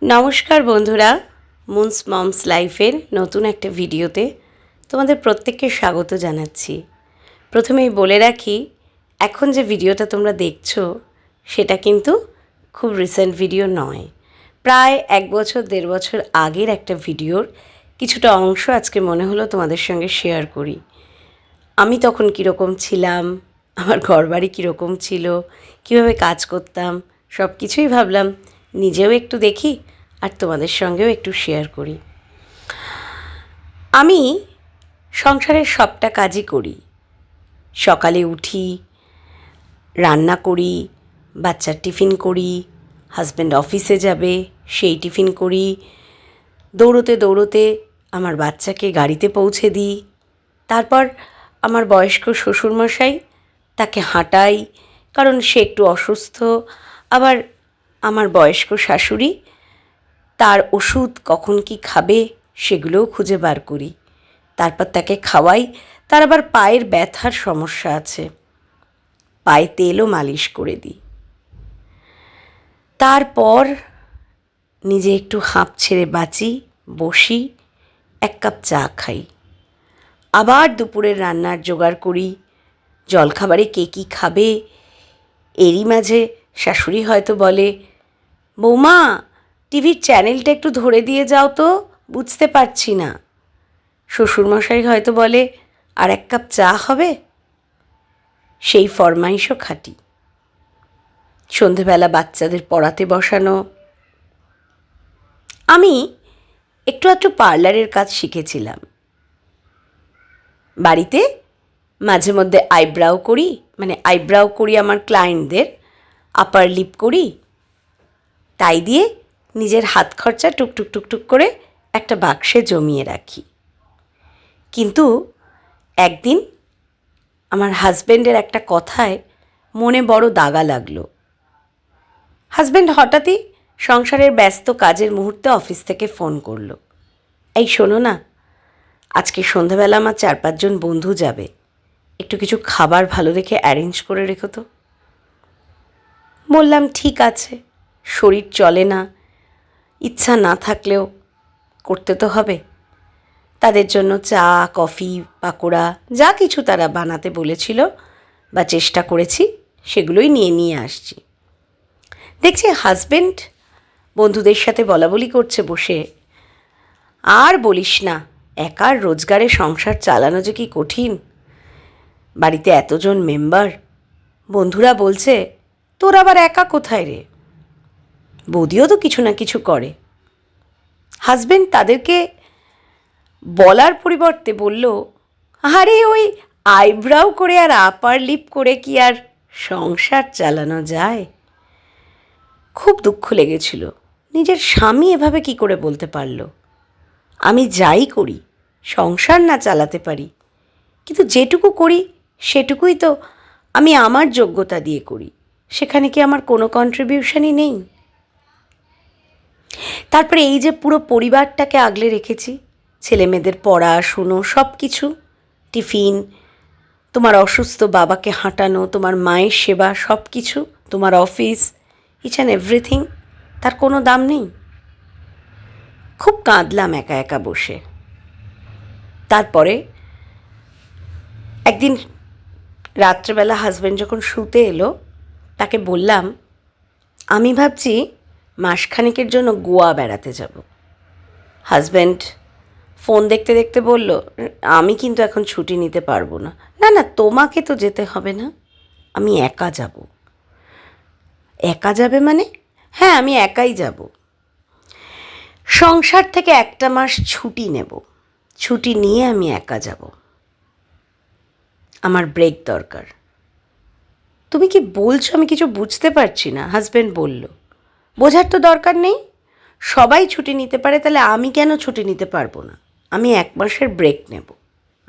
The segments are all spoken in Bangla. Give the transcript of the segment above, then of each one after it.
নমস্কার বন্ধুরা, মুনস মমস লাইফের নতুন একটা ভিডিওতে তোমাদের প্রত্যেককে স্বাগত জানাচ্ছি। প্রথমেই বলে রাখি, এখন যে ভিডিওটা তোমরা দেখছো সেটা কিন্তু খুব রিসেন্ট ভিডিও নয়। প্রায় 1-1.5 বছর আগের একটা ভিডিওর কিছুটা অংশ আজকে মনে হলো তোমাদের সঙ্গে শেয়ার করি। আমি তখন কীরকম ছিলাম, আমার ঘরবাড়ি কীরকম ছিল, কীভাবে কাজ করতাম, সব কিছুই ভাবলাম নিজেও একটু দেখি আর তোমাদের সঙ্গেও একটু শেয়ার করি। আমি সংসারের সবটা কাজই করি। সকালে উঠি, রান্না করি, বাচ্চার টিফিন করি, হাজব্যান্ড অফিসে যাবে সেই টিফিন করি, দৌড়োতে দৌড়োতে আমার বাচ্চাকে গাড়িতে পৌঁছে দিই, তারপর আমার বয়স্ক শ্বশুরমশাই তাকে হাঁটাই, কারণ সে একটু অসুস্থ। আবার আমার বয়স্ক শাশুড়ি, তার ওষুধ কখন কি খাবে সেগুলোও খুঁজে বার করি, তারপর তাকে খাওয়াই। তার আবার পায়ের ব্যথার সমস্যা আছে, পায়ে তেলও মালিশ করে দিই। তারপর নিজে একটু হাঁপ ছেড়ে বাঁচি, বসি, 1 কাপ চা খাই। আবার দুপুরের রান্নার জোগাড় করি, জলখাবারে কে কী খাবে। এরই মাঝে শাশুড়ি হয়তো বলে, বৌমা টিভির চ্যানেলটা একটু ধরে দিয়ে যাও তো, বুঝতে পারছি না। শ্বশুরমশাই হয়তো বলে, আর 1 কাপ চা হবে। সেই ফরমাইশও খাটি। সন্ধেবেলা বাচ্চাদের পড়াতে বসানো। আমি একটু পার্লারের কাজ শিখেছিলাম। বাড়িতে মাঝে মধ্যে আইব্রাও করি আমার ক্লায়েন্টদের, আপার লিপ করি। তাই দিয়ে নিজের হাত খরচা টুকটুক টুকটুক করে একটা বাক্সে জমিয়ে রাখি। কিন্তু একদিন আমার হাজব্যান্ডের একটা কথায় মনে বড় দাগা লাগলো। হাজব্যান্ড হঠাৎই সংসারের ব্যস্ত কাজের মুহূর্তে অফিস থেকে ফোন করলো, এই শোনো না, আজকে সন্ধ্যাবেলা আমার 4-5 জন বন্ধু যাবে, একটু কিছু খাবার ভালো দেখে অ্যারেঞ্জ করে রেখো তো। বললাম ঠিক আছে, শরীর চলে না, ইচ্ছা না থাকলেও করতে তো হবে। তাদের জন্য চা, কফি, পাকোড়া যা কিছু তারা বানাতে বলেছিল বা চেষ্টা করেছি সেগুলোই নিয়ে আসছি। দেখছি হাজব্যান্ড বন্ধুদের সাথে বলাবলি করছে বসে, আর বলিস না, একার রোজগারে সংসার চালানো যে কি কঠিন। বাড়িতে এতজন মেম্বার, বন্ধুরা বলছে তোর আবার একা কোথায় রে, বৌদিও তো কিছু না কিছু করে। হাজব্যান্ড তাদেরকে বলার পরিবর্তে বলল, আরে ওই আইব্রাও করে আর আপার লিপ করে কি আর সংসার চালানো যায়। খুব দুঃখ লেগেছিল, নিজের স্বামী এভাবে কি করে বলতে পারল। আমি যাই করি সংসার না চালাতে পারি, কিন্তু যেটুকু করি সেটুকুই তো আমি আমার যোগ্যতা দিয়ে করি, সেখানে কি আমার কোনো কন্ট্রিবিউশনই নেই। তারপরে এই যে পুরো পরিবারটাকে আগলে রেখেছি, ছেলে মেয়েদের পড়াশুনো সব কিছু, টিফিন, তোমার অসুস্থ বাবাকে হাঁটানো, তোমার মায়ের সেবা, সব কিছু, তোমার অফিস, ইচ অ্যান্ড এভরিথিং, তার কোনো দাম নেই। খুব কাঁদলাম একা একা বসে। তারপরে একদিন রাত্রেবেলা হাজব্যান্ড যখন শুতে এলো, তাকে বললাম, আমি ভাবছি মাসখানেকের জন্য গোয়া বেড়াতে যাব। হাজব্যান্ড ফোন দেখতে দেখতে বলল, আমি কিন্তু এখন ছুটি নিতে পারবো না। না না, তোমাকে তো যেতে হবে না, আমি একা যাব। একা যাবে মানে? হ্যাঁ, আমি একাই যাব। সংসার থেকে 1 মাস ছুটি নেব, ছুটি নিয়ে আমি একা যাব, আমার ব্রেক দরকার। তুমি কি বলছো আমি কিছু বুঝতে পারছি না, হাজব্যান্ড বলল। বোঝার তো দরকার নেই, সবাই ছুটি নিতে পারে, তাহলে আমি কেন ছুটি নিতে পারবো না? আমি 1 মাসের ব্রেক নেব,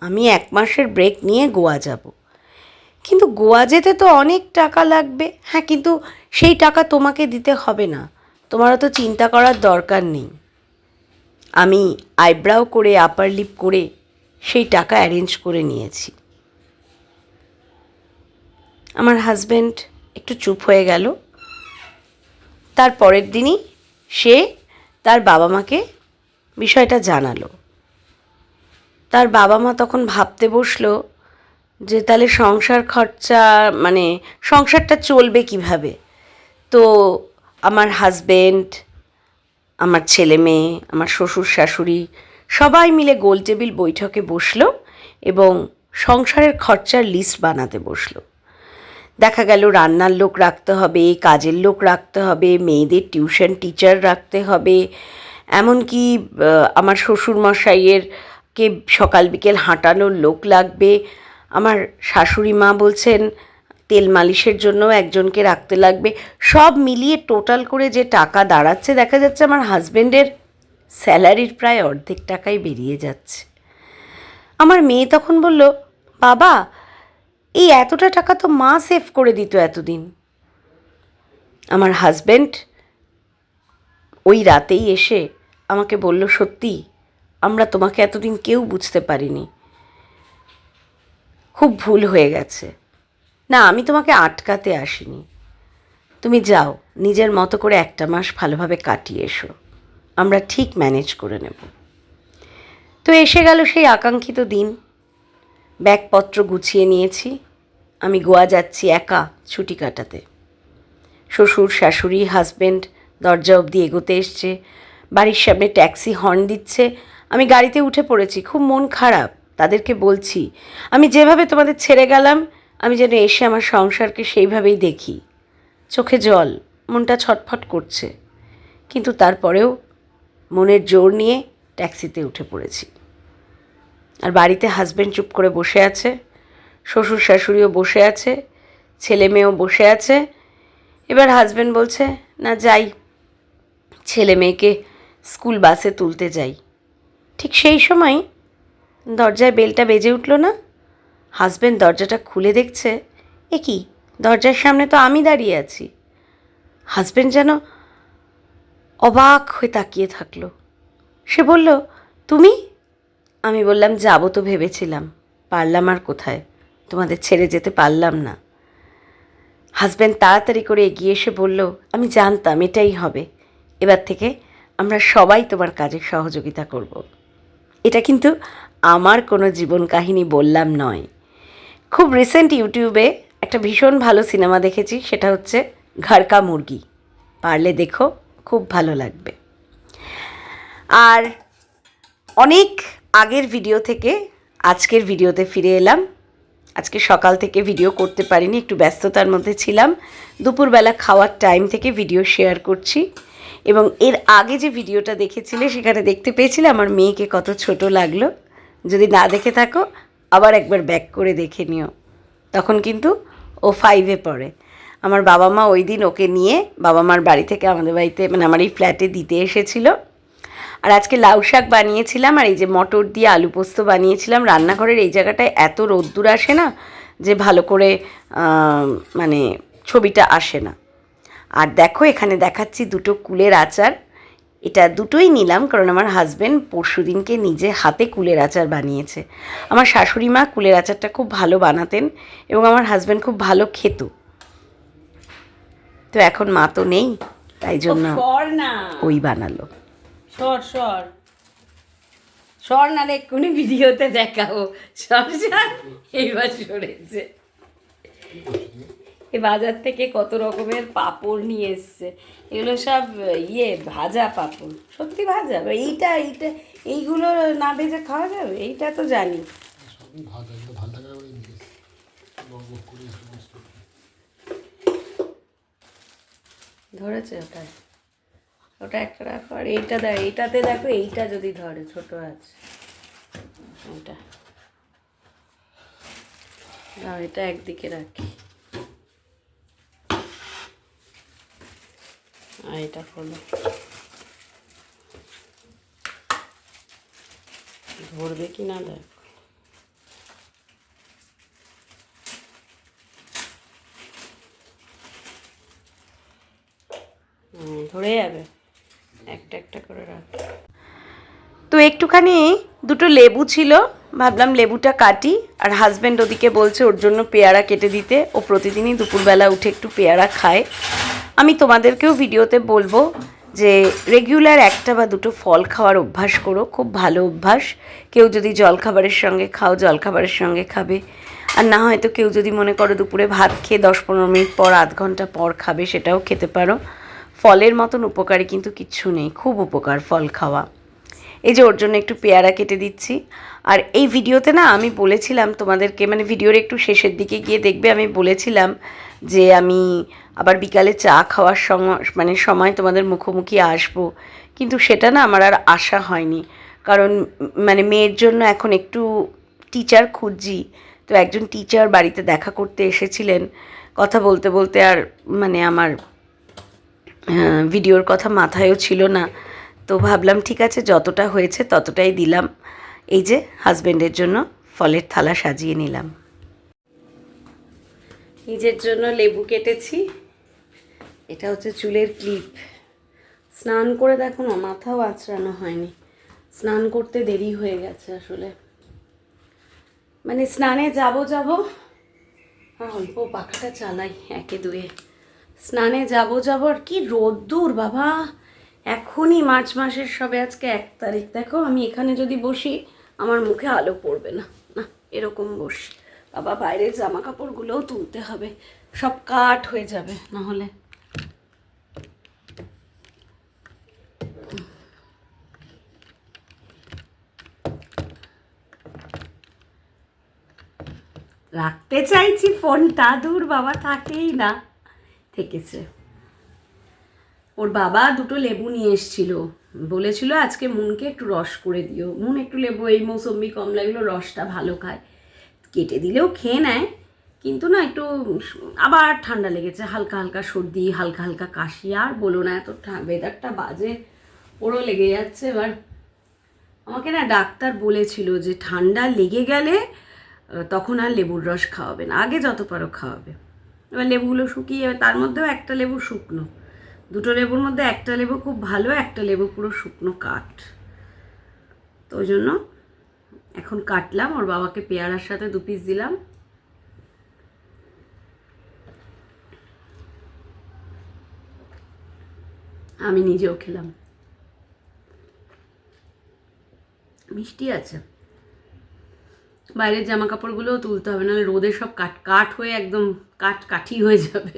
আমি 1 মাসের ব্রেক নিয়ে গোয়া যাব। কিন্তু গোয়া যেতে তো অনেক টাকা লাগবে। হ্যাঁ, কিন্তু সেই টাকা তোমাকে দিতে হবে না, তোমারও তো চিন্তা করার দরকার নেই। আমি আইব্রাও করে আপার লিপ করে সেই টাকা অ্যারেঞ্জ করে নিয়েছি। আমার হাজব্যান্ড একটু চুপ হয়ে গেল। তার পরের দিনই সে তার বাবা মাকে বিষয়টা জানালো। তার বাবা মা তখন ভাবতে বসলো যে তাহলে সংসার খরচা মানে সংসারটা চলবে কিভাবে। তো আমার হাজবেন্ড, আমার ছেলে মেয়ে, আমার শ্বশুর শাশুড়ি সবাই মিলে গোল টেবিল বৈঠকে বসলো এবং সংসারের খরচার লিস্ট বানাতে বসলো। দেখা গেল রান্নার লোক রাখতে হবে, কাজের লোক রাখতে হবে, মেয়েদের টিউশন টিচার রাখতে হবে, এমনকি আমার শ্বশুরমশাইয়ের কে সকাল বিকেল হাঁটানোর লোক লাগবে। আমার শাশুড়ি মা বলছেন তেল মালিশের জন্য একজনকে রাখতে লাগবে। সব মিলিয়ে টোটাল করে যে টাকা দাঁড়াচ্ছে, দেখা যাচ্ছে আমার হাজব্যান্ডের স্যালারির প্রায় অর্ধেক টাকাই বেরিয়ে যাচ্ছে। আমার মেয়ে তখন বলল, বাবা এই এতটা টাকা তো মা সেভ করে দিত এতদিন। আমার হাজব্যান্ড ওই রাতেই এসে আমাকে বলল, সত্যি আমরা তোমাকে এতদিন কেউ বুঝতে পারিনি, খুব ভুল হয়ে গেছে। না, আমি তোমাকে আটকাতে আসিনি, তুমি যাও নিজের মতো করে একটা মাস ভালোভাবে কাটিয়ে এসো, আমরা ঠিক ম্যানেজ করে নেব। তো এসে গেল সেই আকাঙ্ক্ষিত দিন। ব্যাগপত্র গুছিয়ে নিয়েছি, আমি গোয়া যাচ্ছি একা ছুটি কাটাতে। শ্বশুর শাশুড়ি হাজব্যান্ড দরজা অবধি এগোতে এসছে, বাড়ির সামনে ট্যাক্সি হর্ন দিচ্ছে। আমি গাড়িতে উঠে পড়েছি, খুব মন খারাপ। তাদেরকে বলছি, আমি যেভাবে তোমাদের ছেড়ে গেলাম আমি যেন এসে আমার সংসারকে সেইভাবেই দেখি। চোখে জল, মনটা ছটফট করছে, কিন্তু তারপরেও মনের জোর নিয়ে ট্যাক্সিতে উঠে পড়েছি। আর বাড়িতে হাজব্যান্ড চুপ করে বসে আছে, শ্বশুর শাশুড়িও বসে আছে, ছেলে মেয়েও বসে আছে। এবার হাজব্যান্ড বলছে, না যাই, ছেলে মেয়েকে স্কুল বাসে তুলতে যাই। ঠিক সেই সময় দরজায় বেলটা বেজে উঠল না। হাজব্যান্ড দরজাটা খুলে দেখছে, এ কি, দরজার সামনে তো আমি দাঁড়িয়ে আছি। হাজব্যান্ড যেন অবাক হয়ে তাকিয়ে থাকলো। সে বলল, তুমি? আমি বললাম, যাবো তো ভেবেছিলাম, পারলাম আর কোথায়, তোমাদের ছেড়ে যেতে পারলাম না। হাজব্যান্ড তাড়াতাড়ি করে এগিয়ে এসে বলল, আমি জানতাম এটাই হবে, এবার থেকে আমরা সবাই তোমার কাজে সহযোগিতা করব। এটা কিন্তু আমার কোনো জীবন কাহিনী বললাম নয়। খুব রিসেন্ট ইউটিউবে একটা ভীষণ ভালো সিনেমা দেখেছি, সেটা হচ্ছে ঘর কা মুরগি, পারলে দেখো, খুব ভালো লাগবে। আর অনেক আগের ভিডিও থেকে আজকের ভিডিওতে ফিরে এলাম। আজকে সকাল থেকে ভিডিও করতে পারিনি, একটু ব্যস্ততার মধ্যে ছিলাম। দুপুরবেলা খাওয়ার টাইম থেকে ভিডিও শেয়ার করছি। এবং এর আগে যে ভিডিওটা দেখেছিলে সেখানে দেখতে পেয়েছিলে আমার মেয়েকে কত ছোট লাগলো। যদি না দেখে থাকো আবার একবার ব্যাক করে দেখে নিও, তখন কিন্তু ও 5-এ পড়ে। আমার বাবা মা ওই দিন ওকে নিয়ে বাবা মার বাড়ি থেকে আমাদের বাড়িতে মানে আমার এই ফ্ল্যাটে দিতে এসেছিল। আর আজকে লাউ শাক বানিয়েছিলাম, আর এই যে মটর দিয়ে আলু পোস্ত বানিয়েছিলাম। রান্নাঘরের এই জায়গাটায় এত রোদ্দুর আসে না যে ভালো করে মানে ছবিটা আসে না। আর দেখো এখানে দেখাচ্ছি দুটো কুলের আচার। এটা দুটোই নিলাম কারণ আমার হাজব্যান্ড পরশুদিনকে নিজে হাতে কুলের আচার বানিয়েছে। আমার শাশুড়ি মা কুলের আচারটা খুব ভালো বানাতেন এবং আমার হাজব্যান্ড খুব ভালো খেত। তো এখন মা তো নেই, তাই জন্য ওই বানালো। সর সর সর, নালে এক্ষুনি ভিডিওতে দেখাবো। সর সর, এইবার সরেছে। এ বাজার থেকে কত রকমের পাঁপড় নিয়ে এসছে, এগুলো সব ভাজা পাঁপড়, সত্যি ভাজা। এইটা এইটা এইগুলো না ভেজে খাওয়া যাবে? এইটা তো জানি। ধরেছে ওটা, ওটা একটা রাখো। আর এইটা দেখ, এইটাতে দেখো, এইটা যদি ধরে, ছোট আছে এটা, এটা একদিকে রাখি। আর এটা খোলো, ধরবে কি না দেখ। ধরে যাবে, একটা একটা করে রাখ। তো একটুখানি দুটো লেবু ছিল, ভাবলাম লেবুটা কাটি। আর হাজব্যান্ড ওদিকে বলছে ওর জন্য পেয়ারা কেটে দিতে। ও প্রতিদিনই দুপুরবেলা উঠে একটু পেয়ারা খায়। আমি তোমাদেরকেও ভিডিওতে বলবো যে রেগুলার একটা বা দুটো ফল খাওয়ার অভ্যাস করো, খুব ভালো অভ্যাস। কেউ যদি জলখাবারের সঙ্গে খাও, জলখাবারের সঙ্গে খাবে, আর না হয়তো কেউ যদি মনে করো দুপুরে ভাত খেয়ে 10-15 মিনিট পর, আধ ঘন্টা পর খাবে, সেটাও খেতে পারো। ফলের মতন উপকারী কিন্তু কিচ্ছু নেই, খুব উপকার ফল খাওয়া। এই যে ওর জন্য একটু পেয়ারা কেটে দিচ্ছি। আর এই ভিডিওতে না আমি বলেছিলাম তোমাদেরকে, মানে ভিডিওর একটু শেষের দিকে গিয়ে দেখবে আমি বলেছিলাম যে আমি আবার বিকালে চা খাওয়ার সময় তোমাদের মুখোমুখি আসবো, কিন্তু সেটা না আমার আর আশা হয়নি। কারণ মানে মেয়ের জন্য এখন একটু টিচার খুঁজছি, তো একজন টিচার বাড়িতে দেখা করতে এসেছিলেন। কথা বলতে বলতে আর মানে আমার ভিডিওর কথা মাথায়ও ছিল না। তো ভাবলাম ঠিক আছে, যতটা হয়েছে ততটাই দিলাম। এই যে হাজব্যান্ডের জন্য ফলের থালা সাজিয়ে নিলাম। নিজের জন্য লেবু কেটেছি। এটা হচ্ছে চুলের ক্লিপ। স্নান করে দেখো না, মাথাও আঁচড়ানো হয়নি। স্নান করতে দেরি হয়ে গেছে আসলে, মানে স্নানে যাব আর অল্প পাখাটা চালাই, একে দুয়ে স্নানে যাব আর কি রোদ্দুর বাবা। এখনই মার্চ মাসের সবে আজকে 1 তারিখ। দেখো আমি এখানে যদি বসি আমার মুখে আলো পড়বে না, না এরকম বসি। বাবা বাইরের জামা কাপড়গুলোও তুলতে হবে, সব কাঠ হয়ে যাবে না হলে। রাখতে চাইছি ফোনটা, দূর বাবা থাকেই না, থেকেছে। ওর বাবা দুটো লেবু নিয়ে এসেছিল, বলেছিল আজকে মুনকে একটু রস করে দিও। মুন একটু লেবু, এই মৌসম্বি কমলা এগুলো রসটা ভালো খায়, কেটে দিলেও খেয়ে নেয়, কিন্তু না একটু আবার ঠান্ডা লেগেছে, হালকা হালকা সর্দি, হালকা হালকা কাশি। আর বলো না, এত ওয়েদারটা বাজে, ওরও লেগে যাচ্ছে। এবার আমাকে না ডাক্তার বলেছিল যে ঠান্ডা লেগে গেলে তখন আর লেবুর রস খাওয়াবে না, আগে যত পারো খাওয়াবে। এবার লেবুগুলো শুকিয়ে যাবে, তার মধ্যেও একটা লেবু শুকনো, দুটো লেবুর মধ্যে একটা লেবু খুব ভালো, একটা লেবু পুরো শুকনো কাঠ। তো ওই জন্য এখন কাটলাম, ওর বাবাকে পেয়ারার সাথে 2 পিস দিলাম। আমি নিজেও খেলাম, মিষ্টি আছে। বাইরের জামা কাপড়গুলোও তুলতে হবে, নাহলে রোদে সব কাঠ হয়ে একদম কাঠি হয়ে যাবে।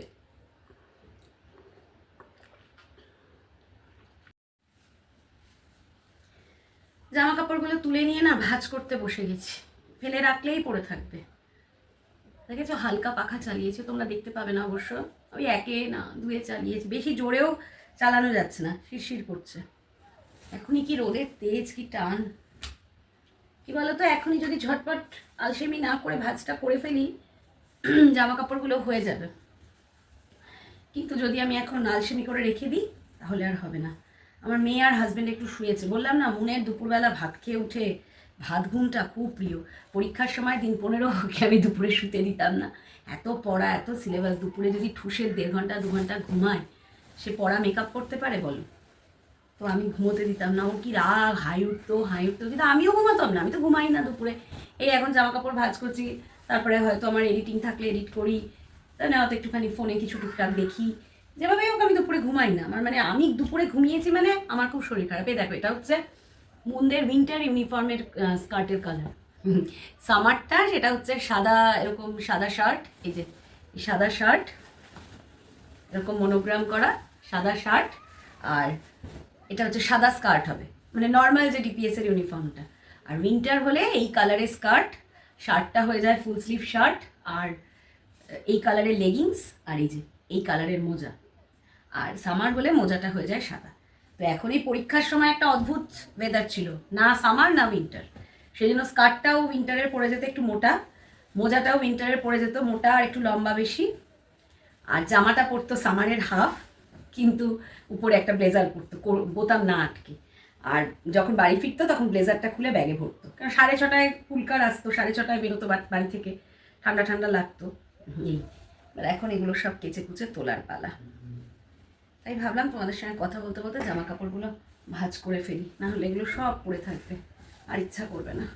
জামা কাপড়গুলো তুলে নিয়ে না ভাঁজ করতে বসে গেছি, ফেলে রাখলেই পড়ে থাকবে। দেখেছো হালকা পাখা চালিয়েছে, তোমরা দেখতে পাবে না অবশ্য, ওই 1 না 2 চালিয়েছি, বেশি জোরেও চালানো যাচ্ছে না, শিরশির করছে। এখনই কি রোদের তেজ, কি টান! কি বলতো, এখনই যদি ঝটপট আলসেমি না করে ভাঁজটা করে ফেলি, জামা কাপড়গুলো হয়ে যাবে। কিন্তু যদি আমি এখন আলসেমি করে রেখে দিই তাহলে আর হবে না। আমার মেয়ে আর হাজব্যান্ড একটু শুয়েছে, বললাম না মুনের দুপুরবেলা ভাত খেয়ে উঠে ভাত ঘুমটা খুব প্রিয়। পরীক্ষার সময় দিন 15 ওকে আমি দুপুরে শুতে দিতাম না, এত পড়া, এত সিলেবাস, দুপুরে যদি ঠুসের 1.5 ঘন্টা 2 ঘন্টা ঘুমায়, সে পড়া মেকআপ করতে পারে বলো? তো আমি ঘুমোতে দিতাম না, ও কি রাগ, হাই উঠতো, কিন্তু আমিও ঘুমাতাম না, আমি তো ঘুমাই না দুপুরে। এই এখন জামা কাপড় ভাঁজ করছি, তারপরে হয়তো আমার এডিটিং থাকলে এডিট করি, তাই না, হয়তো একটুখানি ফোনে কিছু টুকটাক দেখি, যেভাবে হোক আমি দুপুরে ঘুমাই না। আমার মানে আমি দুপুরে ঘুমিয়েছি মানে আমার খুব শরীর খারাপ। এই দেখো, এটা হচ্ছে মুনদের উইন্টার ইউনিফর্মের স্কার্টের কালার। সামারটা সেটা হচ্ছে সাদা, এরকম সাদা শার্ট, এই যে সাদা শার্ট, এরকম মনোগ্রাম করা সাদা শার্ট, আর এটা হচ্ছে সাদা স্কার্ট হবে, মানে নর্মাল যে ডিপিএস এর ইউনিফর্মটা। আর উইন্টার হলে এই কালারের স্কার্ট, শার্টটা হয়ে যায় ফুল স্লিভ শার্ট, আর এই কালারের লেগিংস, আর এই যে এই কালারের মোজা। আর সামার হলে মোজাটা হয়ে যায় সাদা। তো এখন এই পরীক্ষার সময় একটা অদ্ভুত ওয়েদার ছিল, না সামার না উইন্টার, সেই জন্য স্কার্টটাও উইন্টারের পরে যেত একটু মোটা, মোজাটাও উইন্টারের পরে যেত মোটা আর একটু লম্বা বেশি, আর জামাটা পরতো সামারের হাফ, কিন্তু উপরে একটা ব্লেজার পরতো বোতাম না আটকে। আর যখন বাড়ি ফিরতো তখন ব্লেজারটা খুলে ব্যাগে ভরতো, কারণ 6:30 পুলকার আসতো, 6:30 বেরোতো বাড়ি থেকে, ঠান্ডা ঠান্ডা লাগতো। এই এখন এগুলো সব কেচে কুচে তোলার পালা। তাই ভাবলাম তোমাদের সঙ্গে কথা বলতে বলতে জামা কাপড়গুলো ভাঁজ করে ফেলি, না হলে এগুলো সব পড়ে থাকবে আর ইচ্ছা করবে না।